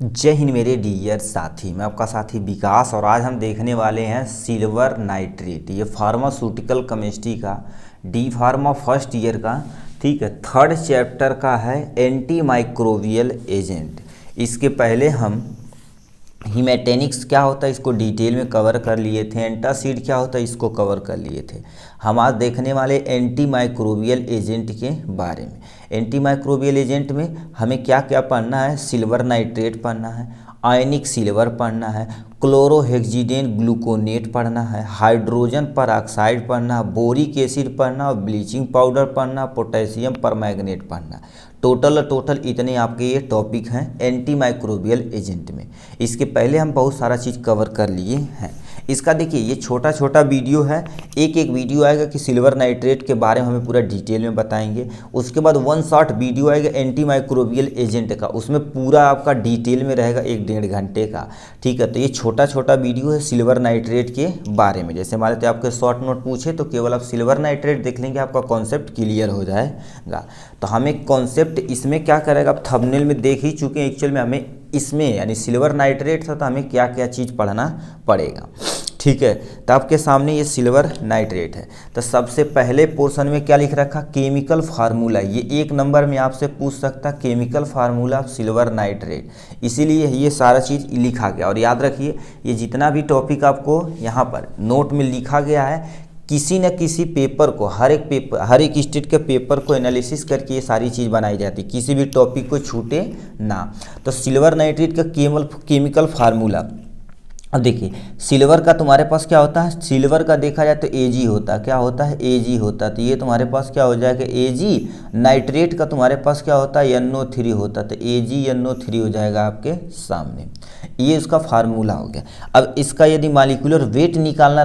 जय हिंद मेरे डियर साथी, मैं आपका साथी विकास और आज हम देखने वाले हैं सिल्वर नाइट्रेट। ये फार्मास्यूटिकल केमिस्ट्री का डी फार्मा फर्स्ट ईयर का, ठीक है, थर्ड चैप्टर का है एंटी माइक्रोबियल एजेंट। इसके पहले हम हीमेटेनिक्स क्या होता है इसको डिटेल में कवर कर लिए थे, एंटासिड क्या होता है इसको कवर कर लिए थे। हम आज देखने वाले एंटी माइक्रोबियल एजेंट के बारे में। एंटी माइक्रोबियल एजेंट में हमें क्या क्या पढ़ना है, सिल्वर नाइट्रेट पढ़ना है, आयनिक सिल्वर पढ़ना है, क्लोरोहेक्सिडेन ग्लूकोनेट पढ़ना है, हाइड्रोजन परऑक्साइड पढ़ना, बोरिक एसिड पढ़ना, ब्लीचिंग पाउडर पढ़ना, पोटेशियम परमैंगनेट पढ़ना। टोटल इतने आपके ये टॉपिक हैं एंटी माइक्रोबियल एजेंट में। इसके पहले हम बहुत सारा चीज़ कवर कर लिए हैं। इसका देखिए ये छोटा छोटा वीडियो है, एक एक वीडियो आएगा कि सिल्वर नाइट्रेट के बारे में हमें पूरा डिटेल में बताएंगे। उसके बाद वन शॉट वीडियो आएगा एंटी माइक्रोबियल एजेंट का, उसमें पूरा आपका डिटेल में रहेगा 1-1.5 घंटे का, ठीक है। तो ये छोटा छोटा वीडियो है सिल्वर नाइट्रेट के बारे में। जैसे हमारे तो आपके शॉर्ट नोट पूछे तो केवल आप सिल्वर नाइट्रेट देख लेंगे, आपका कॉन्सेप्ट क्लियर हो जाएगा। तो हमें कॉन्सेप्ट इसमें क्या करेगा, आप थंबनेल में देख ही चुके हैं। एक्चुअल में हमें इसमें यानी सिल्वर नाइट्रेट था तो हमें क्या क्या चीज़ पढ़ना पड़ेगा, ठीक है। तो आपके सामने ये सिल्वर नाइट्रेट है। तो सबसे पहले पोर्शन में क्या लिख रखा, केमिकल फार्मूला। ये 1 नंबर में आपसे पूछ सकता है chemical formula of silver nitrate, इसीलिए ये सारा चीज़ लिखा गया। और याद रखिए ये जितना भी टॉपिक आपको यहाँ पर नोट में लिखा गया है, किसी न किसी पेपर को, हर एक स्टेट के पेपर को एनालिसिस करके ये सारी चीज़ बनाई जाती है, किसी भी टॉपिक को छूटे ना। तो सिल्वर नाइट्रेट का केमिकल फार्मूला, अब देखिए सिल्वर का तुम्हारे पास क्या होता है, सिल्वर का देखा जाए तो Ag होता है, क्या होता है Ag होता है। तो ये तुम्हारे पास क्या हो जाएगा Ag। नाइट्रेट का तुम्हारे पास क्या होता है NO3 होता है, तो AgNO3 हो जाएगा आपके सामने। ये उसका फार्मूला हो गया। अब इसका यदि मालिकुलर वेट निकालना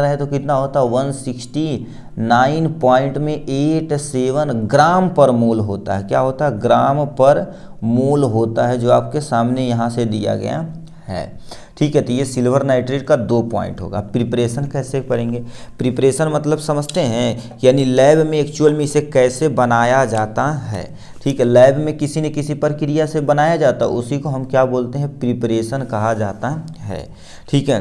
रहे, तो कितना होता है 169.87 ग्राम पर मोल होता है। क्या होता है, ग्राम पर मोल होता है, जो आपके सामने यहाँ से दिया गया है, ठीक है। तो ये सिल्वर नाइट्रेट का 2 पॉइंट होगा। प्रिपरेशन कैसे करेंगे, प्रिपरेशन मतलब समझते हैं, यानी लैब में एक्चुअल में इसे कैसे बनाया जाता है, ठीक है। लैब में किसी न किसी प्रक्रिया से बनाया जाता है, उसी को हम क्या बोलते हैं, प्रिपरेशन कहा जाता है, ठीक है।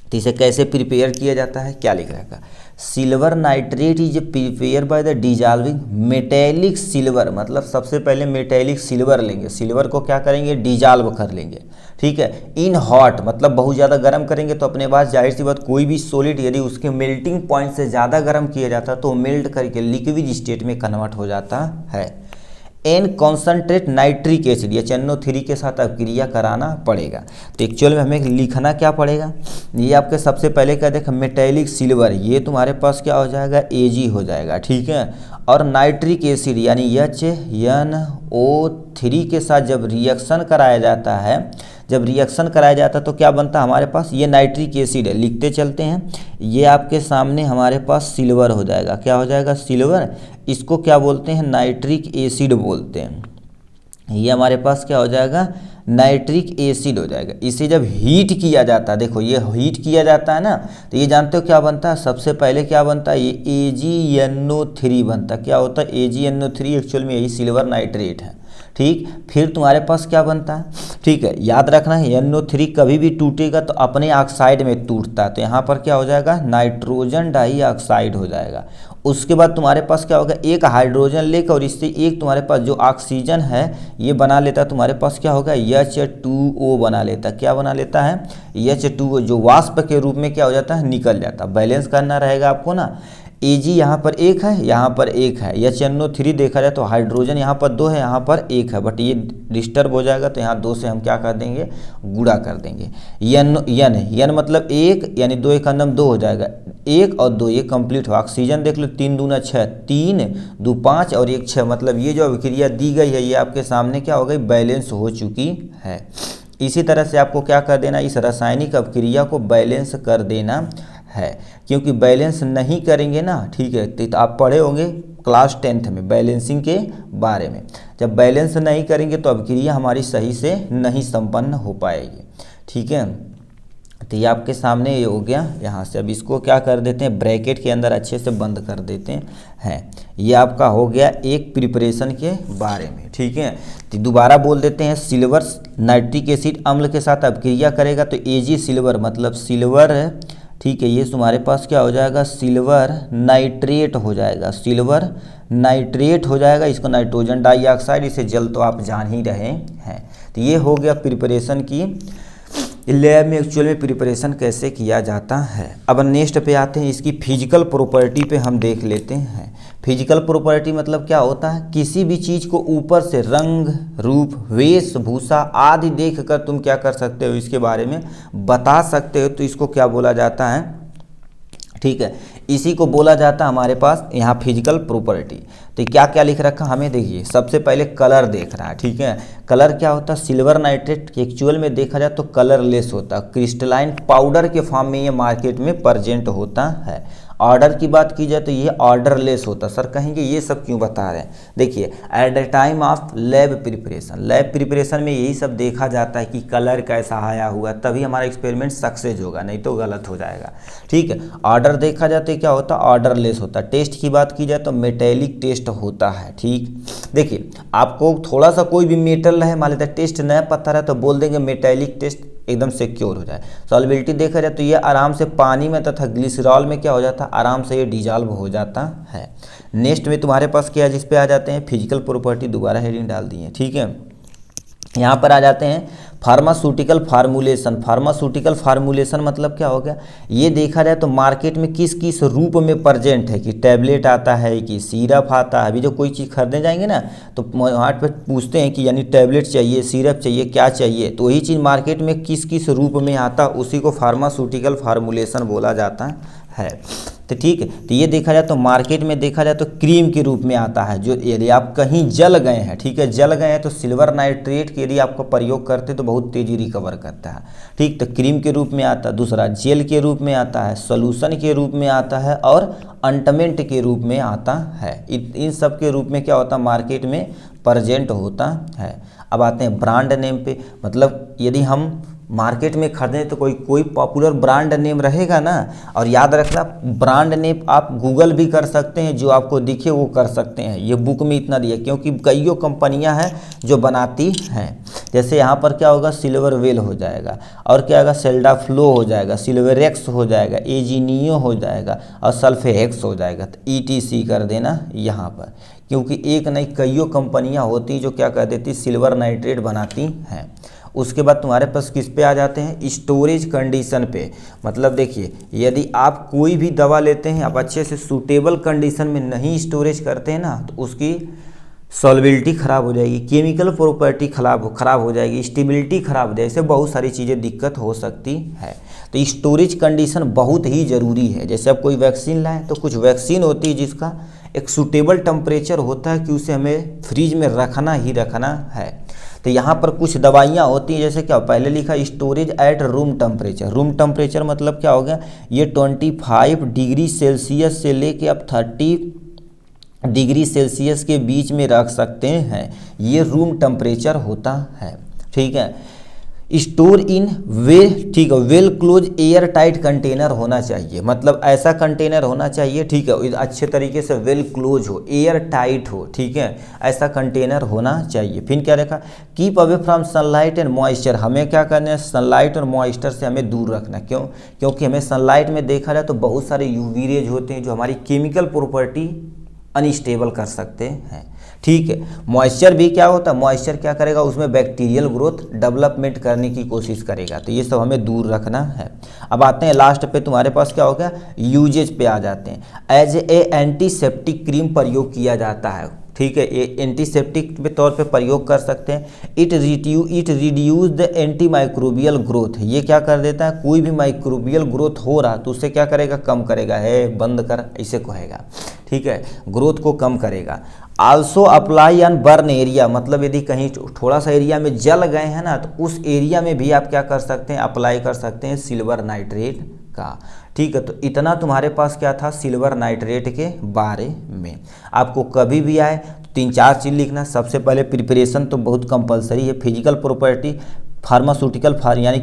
तो इसे कैसे प्रिपेयर किया जाता है, क्या लिख रखा, silver nitrate is prepare by the dissolving metallic silver. मतलब सबसे पहले मेटेलिक सिल्वर लेंगे, सिल्वर को क्या करेंगे, डिजॉल्व कर लेंगे, ठीक है। इन हॉट मतलब बहुत ज़्यादा गर्म करेंगे तो अपने पास जाहिर सी बात कोई भी सॉलिड यदि उसके मेल्टिंग पॉइंट से ज़्यादा गर्म किया जाता है तो मेल्ट करके लिक्विड स्टेट में कन्वर्ट हो जाता है। एन कॉन्सनट्रेट नाइट्रिक एसिड या NO3 के साथ अभिक्रिया कराना पड़ेगा। तो एक्चुअल में हमें लिखना क्या पड़ेगा, ये आपके सबसे पहले क्या देखा, मेटेलिक सिल्वर, ये तुम्हारे पास क्या हो जाएगा Ag हो जाएगा, ठीक है। और नाइट्रिक एसिड यानी HNO3 के साथ जब रिएक्शन कराया जाता है, तो क्या बनता है हमारे पास, ये नाइट्रिक एसिड है, लिखते चलते हैं। ये आपके सामने हमारे पास सिल्वर हो जाएगा, क्या हो जाएगा, सिल्वर। इसको क्या बोलते हैं, नाइट्रिक एसिड बोलते हैं। ये हमारे पास क्या हो जाएगा, नाइट्रिक एसिड हो जाएगा। इसे जब हीट किया जाता है, देखो ये हीट किया जाता है ना, तो ये जानते हो क्या बनता है, सबसे पहले क्या बनता है, ये AgNO3 बनता है। क्या होता है AgNO3, एक्चुअल में यही सिल्वर नाइट्रेट है, ठीक। फिर तुम्हारे पास क्या बनता है, ठीक है, याद रखना है NO3 कभी भी टूटेगा तो अपने ऑक्साइड में टूटता है, तो यहाँ पर क्या हो जाएगा, नाइट्रोजन डाइऑक्साइड हो जाएगा। उसके बाद तुम्हारे पास क्या होगा, एक हाइड्रोजन लेकर और इससे एक तुम्हारे पास जो ऑक्सीजन है ये बना लेता है, तुम्हारे पास क्या होगा H2O बना लेता है। क्या बना लेता है, H2O, जो वाष्प के रूप में क्या हो जाता है, निकल जाता है। बैलेंस करना रहेगा आपको ना, Ag यहाँ पर 1 है, यहाँ पर 1 है, HNO3 देखा जाए तो हाइड्रोजन यहाँ पर 2 है, यहाँ पर 1 है, बट ये डिस्टर्ब हो जाएगा तो यहाँ 2 से हम क्या कर देंगे, गुणा कर देंगे। यन मतलब 1 यानी 2 1 2 हो जाएगा, 1 और 2 ये कंप्लीट हो। ऑक्सीजन देख लो 3 दूना 6, 3 2 5 और 1 6, मतलब ये जो अभिक्रिया दी गई है ये आपके सामने क्या हो गई, बैलेंस हो चुकी है। इसी तरह से आपको क्या कर देना, इस रासायनिक अभिक्रिया को बैलेंस कर देना है, क्योंकि बैलेंस नहीं करेंगे ना, ठीक है। तो आप पढ़े होंगे क्लास 10th में बैलेंसिंग के बारे में, जब बैलेंस नहीं करेंगे तो अभिक्रिया हमारी सही से नहीं संपन्न हो पाएगी, ठीक है। तो ये आपके सामने ये हो गया यहाँ से। अब इसको क्या कर देते हैं, ब्रैकेट के अंदर अच्छे से बंद कर देते हैं। ये आपका हो गया एक प्रिपरेशन के बारे में, ठीक है। तो दोबारा बोल देते हैं, सिल्वर नाइट्रिक एसिड अम्ल के साथ अभिक्रिया करेगा तो Ag सिल्वर मतलब सिल्वर, ठीक है, ये तुम्हारे पास क्या हो जाएगा, सिल्वर नाइट्रेट हो जाएगा, सिल्वर नाइट्रेट हो जाएगा। इसको नाइट्रोजन डाइऑक्साइड, इसे जल तो आप जान ही रहे हैं। तो ये हो गया प्रिपरेशन की, लैब में एक्चुअल में प्रिपरेशन कैसे किया जाता है। अब नेक्स्ट पे आते हैं, इसकी फिजिकल प्रॉपर्टी पे हम देख लेते हैं। फिजिकल प्रॉपर्टी मतलब क्या होता है, किसी भी चीज़ को ऊपर से रंग रूप वेशभूषा आदि देखकर तुम क्या कर सकते हो, इसके बारे में बता सकते हो। तो इसको क्या बोला जाता है, ठीक है, इसी को बोला जाता है हमारे पास यहाँ फिजिकल प्रॉपर्टी। तो क्या क्या लिख रखा हमें, देखिए सबसे पहले कलर देख रहा है, ठीक है। कलर क्या होता है, सिल्वर नाइट्रेट एक्चुअल में देखा जाए तो कलरलेस होता है, क्रिस्टलाइन पाउडर के फॉर्म में ये मार्केट में प्रेजेंट होता है। ऑर्डर की बात की जाए तो ये ऑर्डरलेस होता है। सर कहेंगे ये सब क्यों बता रहे हैं, देखिए at the time of lab preparation, lab preparation में यही सब देखा जाता है कि कलर कैसा आया हुआ, तभी हमारा एक्सपेरिमेंट सक्सेस होगा, नहीं तो गलत हो जाएगा, ठीक है। ऑर्डर देखा जाए तो क्या होता है, ऑर्डरलेस होता है। टेस्ट की बात की जाए तो मेटेलिक टेस्ट होता है, ठीक। देखिए आपको थोड़ा सा कोई भी मेटल है, मान लेते हैं टेस्ट नया पत्थर है तो बोल देंगे मेटेलिक टेस्ट, एकदम सिक्योर हो जाए। सॉल्युबिलिटी देखा जाए तो ये आराम से पानी में तथा ग्लिसरॉल में क्या हो जाता है, आराम से ये डिजॉल्व हो जाता है। नेक्स्ट में तुम्हारे पास क्या है, जिस पे आ जाते हैं फिजिकल प्रॉपर्टी, दोबारा हेडिंग डाल दी है, ठीक है। यहाँ पर आ जाते हैं फार्मास्यूटिकल फार्मूलेशन। फार्मास्यूटिकल फार्मूलेशन मतलब क्या हो गया, ये देखा जाए तो मार्केट में किस किस रूप में प्रेजेंट है, कि टैबलेट आता है कि सिरप आता है। अभी जो कोई चीज़ खरीदने जाएंगे ना तो वहाँ पर पूछते हैं कि यानी टैबलेट चाहिए, सिरप चाहिए, क्या चाहिए, तो वही चीज़ मार्केट में किस किस रूप में आता, उसी को फार्मास्यूटिकल फार्मूलेशन बोला जाता है। तो ठीक है, तो ये देखा जाए तो मार्केट में देखा जाए तो क्रीम के रूप में आता है। जो यदि आप कहीं जल गए हैं, ठीक है, जल गए हैं तो सिल्वर नाइट्रेट के यदि आपको प्रयोग करते तो बहुत तेज़ी रिकवर करता है, ठीक। तो क्रीम के रूप में आता है, दूसरा जेल के रूप में आता है, सोल्यूशन के रूप में आता है और ऑइंटमेंट के रूप में आता है। इन सब के रूप में क्या होता है, मार्केट में प्रेजेंट होता है। अब आते हैं ब्रांड नेम पे, मतलब यदि हम मार्केट में खरीदें तो कोई पॉपुलर ब्रांड नेम रहेगा ना, और याद रखना ब्रांड नेम आप गूगल भी कर सकते हैं, जो आपको दिखे वो कर सकते हैं। ये बुक में इतना दिया क्योंकि कईयों कंपनियां हैं जो बनाती हैं। जैसे यहाँ पर क्या होगा, सिल्वर वेल हो जाएगा, और क्या होगा, सेल्डा फ्लो हो जाएगा, सिल्वरेक्स हो जाएगा, एजीनियो हो जाएगा और सल्फेहेक्स हो जाएगा। तो ETC कर देना यहाँ पर, क्योंकि एक नहीं कईयों कंपनियाँ होती जो क्या कर देती, सिल्वर नाइट्रेट बनाती हैं। उसके बाद तुम्हारे पास किस पे आ जाते हैं, स्टोरेज कंडीशन पे। मतलब देखिए यदि आप कोई भी दवा लेते हैं, आप अच्छे से सूटेबल कंडीशन में नहीं स्टोरेज करते हैं ना, तो उसकी सॉल्युबिलिटी ख़राब हो जाएगी, केमिकल प्रॉपर्टी खराब हो जाएगी, स्टेबिलिटी खराब हो जाएगी, ऐसे बहुत सारी चीज़ें दिक्कत हो सकती है। तो स्टोरेज कंडीशन बहुत ही ज़रूरी है। जैसे आप कोई वैक्सीन लाएँ तो कुछ वैक्सीन होती है जिसका एक सूटेबल टेम्परेचर होता है कि उसे हमें फ्रीज में रखना ही रखना है। तो यहाँ पर कुछ दवाइयाँ होती हैं, जैसे क्या पहले लिखा storage at room temperature. Room temperature मतलब क्या हो गया, ये 25 डिग्री सेल्सियस से लेके आप 30 डिग्री सेल्सियस के बीच में रख सकते हैं, ये रूम टेम्परेचर होता है, ठीक है। स्टोर इन ठीक है, well close air tight container होना चाहिए, मतलब ऐसा कंटेनर होना चाहिए, ठीक है, अच्छे तरीके से वेल क्लोज हो, एयर टाइट हो, ठीक है, ऐसा कंटेनर होना चाहिए। फिर क्या देखा, keep away from sunlight and moisture. हमें क्या करना है, सनलाइट और मॉइस्चर से हमें दूर रखना। क्यों, क्योंकि हमें सनलाइट में देखा जाए तो बहुत सारे यूवी रेज होते हैं जो हमारी केमिकल प्रॉपर्टी अनस्टेबल कर सकते हैं, ठीक है। मॉइस्चर भी क्या होता है, मॉइस्चर क्या करेगा, उसमें बैक्टीरियल ग्रोथ डेवलपमेंट करने की कोशिश करेगा, तो ये सब हमें दूर रखना है। अब आते हैं लास्ट पे, तुम्हारे पास क्या हो गया, यूजेज पे आ जाते हैं। एज ए एंटीसेप्टिक क्रीम प्रयोग किया जाता है, ठीक है, ये एंटीसेप्टिक के तौर पे प्रयोग कर सकते हैं। It reduce the anti microbial growth. ये क्या कर देता है, कोई भी माइक्रोबियल ग्रोथ हो रहा तो उससे क्या करेगा, कम करेगा, है बंद कर ऐसे कहेगा, ठीक है, ग्रोथ को कम करेगा। Also apply on burn area, मतलब यदि कहीं थोड़ा सा एरिया में जल गए हैं ना तो उस एरिया में भी आप क्या कर सकते हैं, अप्लाई कर सकते हैं सिल्वर नाइट्रेट का, ठीक है। तो इतना तुम्हारे पास क्या था सिल्वर नाइट्रेट के बारे में। आपको कभी भी आए तो 3-4 चीज़ लिखना। सबसे पहले प्रिपरेशन तो बहुत कंपलसरी है, फिजिकल प्रॉपर्टी, फार्मास्यूटिकल यानी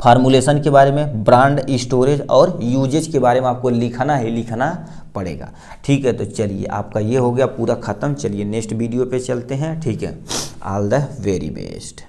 फार्मूलेशन के बारे में, ब्रांड, स्टोरेज और यूजेज के बारे में आपको लिखना पड़ेगा। ठीक है, तो चलिए आपका ये हो गया पूरा ख़त्म। चलिए नेक्स्ट वीडियो पे चलते हैं। ठीक है, ऑल द वेरी बेस्ट।